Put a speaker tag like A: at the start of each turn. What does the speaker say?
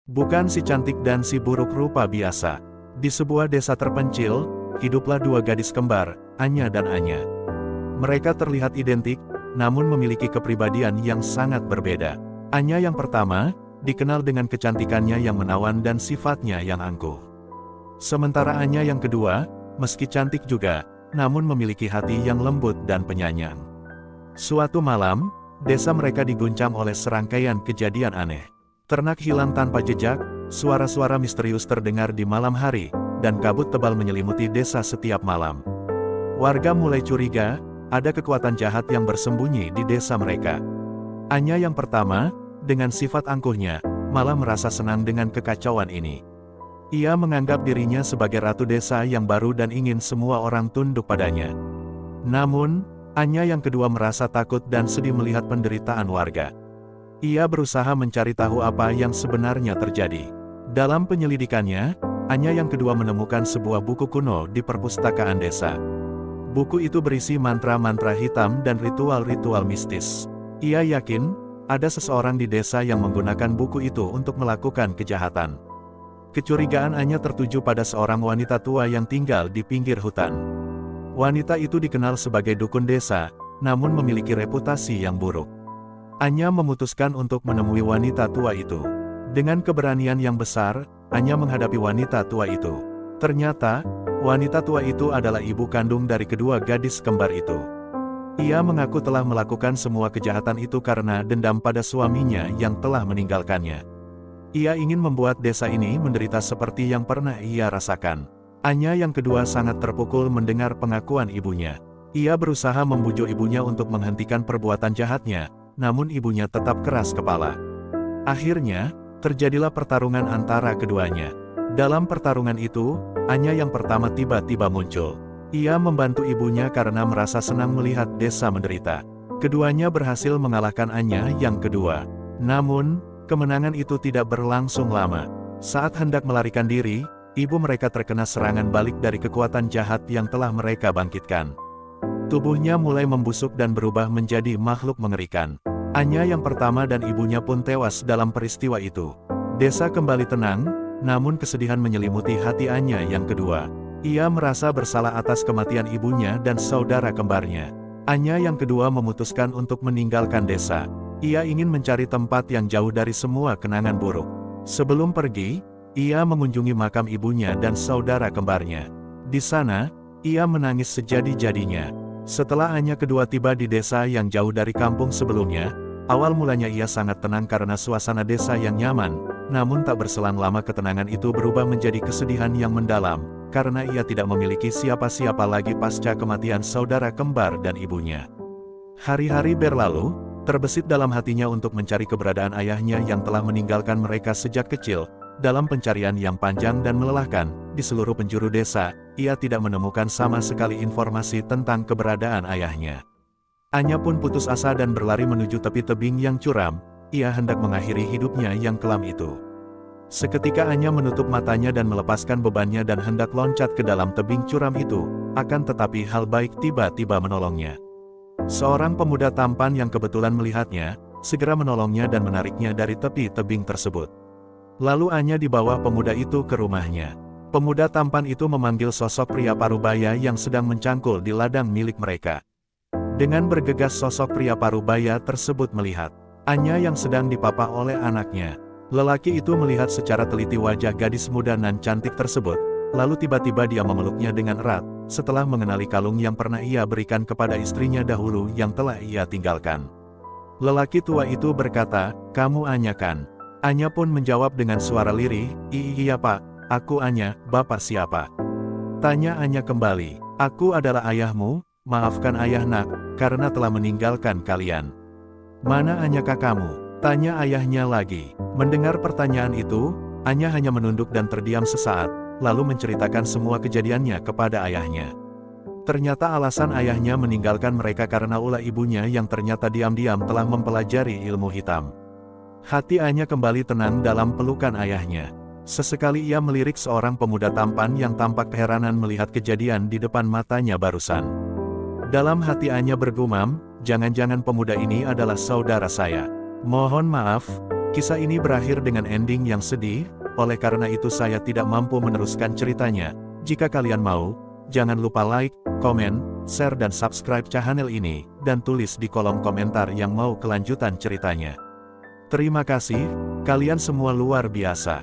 A: Bukan si cantik dan si buruk rupa biasa. Di sebuah desa terpencil, hiduplah dua gadis kembar, Anya dan Anya. Mereka terlihat identik, namun memiliki kepribadian yang sangat berbeda. Anya yang pertama, dikenal dengan kecantikannya yang menawan dan sifatnya yang angkuh. Sementara Anya yang kedua, meski cantik juga, namun memiliki hati yang lembut dan penyayang. Suatu malam, desa mereka diguncang oleh serangkaian kejadian aneh. Ternak hilang tanpa jejak, suara-suara misterius terdengar di malam hari, dan kabut tebal menyelimuti desa setiap malam. Warga mulai curiga, ada kekuatan jahat yang bersembunyi di desa mereka. Anya yang pertama, dengan sifat angkuhnya, malah merasa senang dengan kekacauan ini. Ia menganggap dirinya sebagai ratu desa yang baru dan ingin semua orang tunduk padanya. Namun, Anya yang kedua merasa takut dan sedih melihat penderitaan warga. Ia berusaha mencari tahu apa yang sebenarnya terjadi. Dalam penyelidikannya, Anya yang kedua menemukan sebuah buku kuno di perpustakaan desa. Buku itu berisi mantra-mantra hitam dan ritual-ritual mistis. Ia yakin, ada seseorang di desa yang menggunakan buku itu untuk melakukan kejahatan. Kecurigaan Anya tertuju pada seorang wanita tua yang tinggal di pinggir hutan. Wanita itu dikenal sebagai dukun desa, namun memiliki reputasi yang buruk. Anya memutuskan untuk menemui wanita tua itu. Dengan keberanian yang besar, Anya menghadapi wanita tua itu. Ternyata, wanita tua itu adalah ibu kandung dari kedua gadis kembar itu. Ia mengaku telah melakukan semua kejahatan itu karena dendam pada suaminya yang telah meninggalkannya. Ia ingin membuat desa ini menderita seperti yang pernah ia rasakan. Anya yang kedua sangat terpukul mendengar pengakuan ibunya. Ia berusaha membujuk ibunya untuk menghentikan perbuatan jahatnya, namun ibunya tetap keras kepala. Akhirnya, terjadilah pertarungan antara keduanya. Dalam pertarungan itu, Anya yang pertama tiba-tiba muncul. Ia membantu ibunya karena merasa senang melihat desa menderita. Keduanya berhasil mengalahkan Anya yang kedua. Namun, kemenangan itu tidak berlangsung lama. Saat hendak melarikan diri, ibu mereka terkena serangan balik dari kekuatan jahat yang telah mereka bangkitkan. Tubuhnya mulai membusuk dan berubah menjadi makhluk mengerikan. Anya yang pertama dan ibunya pun tewas dalam peristiwa itu. Desa kembali tenang, namun kesedihan menyelimuti hati Anya yang kedua. Ia merasa bersalah atas kematian ibunya dan saudara kembarnya. Anya yang kedua memutuskan untuk meninggalkan desa. Ia ingin mencari tempat yang jauh dari semua kenangan buruk. Sebelum pergi, ia mengunjungi makam ibunya dan saudara kembarnya. Di sana, ia menangis sejadi-jadinya. Setelah Anya kedua tiba di desa yang jauh dari kampung sebelumnya, awal mulanya ia sangat tenang karena suasana desa yang nyaman, namun tak berselang lama ketenangan itu berubah menjadi kesedihan yang mendalam, karena ia tidak memiliki siapa-siapa lagi pasca kematian saudara kembar dan ibunya. Hari-hari berlalu, terbesit dalam hatinya untuk mencari keberadaan ayahnya yang telah meninggalkan mereka sejak kecil. Dalam pencarian yang panjang dan melelahkan, di seluruh penjuru desa, ia tidak menemukan sama sekali informasi tentang keberadaan ayahnya. Anya pun putus asa dan berlari menuju tepi tebing yang curam. Ia hendak mengakhiri hidupnya yang kelam itu. Seketika Anya menutup matanya dan melepaskan bebannya dan hendak loncat ke dalam tebing curam itu, akan tetapi hal baik tiba-tiba menolongnya. Seorang pemuda tampan yang kebetulan melihatnya, segera menolongnya dan menariknya dari tepi tebing tersebut. Lalu Anya dibawa pemuda itu ke rumahnya. Pemuda tampan itu memanggil sosok pria parubaya yang sedang mencangkul di ladang milik mereka. Dengan bergegas sosok pria parubaya tersebut melihat Anya yang sedang dipapah oleh anaknya. Lelaki itu melihat secara teliti wajah gadis muda nan cantik tersebut, lalu tiba-tiba dia memeluknya dengan erat, setelah mengenali kalung yang pernah ia berikan kepada istrinya dahulu yang telah ia tinggalkan. Lelaki tua itu berkata, "Kamu Anya kan?" Anya pun menjawab dengan suara lirih, "Iya pak, aku Anya, bapak siapa?" Tanya Anya kembali, "Aku adalah ayahmu, maafkan ayah nak, karena telah meninggalkan kalian." "Mana Anya kakakmu?" tanya ayahnya lagi. Mendengar pertanyaan itu, Anya hanya menunduk dan terdiam sesaat, lalu menceritakan semua kejadiannya kepada ayahnya. Ternyata alasan ayahnya meninggalkan mereka karena ulah ibunya yang ternyata diam-diam telah mempelajari ilmu hitam. Hati Anya kembali tenang dalam pelukan ayahnya. Sesekali ia melirik seorang pemuda tampan yang tampak keheranan melihat kejadian di depan matanya barusan. Dalam hati Anya bergumam, jangan-jangan pemuda ini adalah saudara saya. Mohon maaf, Kisah ini berakhir dengan ending yang sedih, oleh karena itu saya tidak mampu meneruskan ceritanya. Jika kalian mau, jangan lupa like, komen, share dan subscribe channel ini, dan tulis di kolom komentar yang mau kelanjutan ceritanya. Terima kasih, kalian semua luar biasa.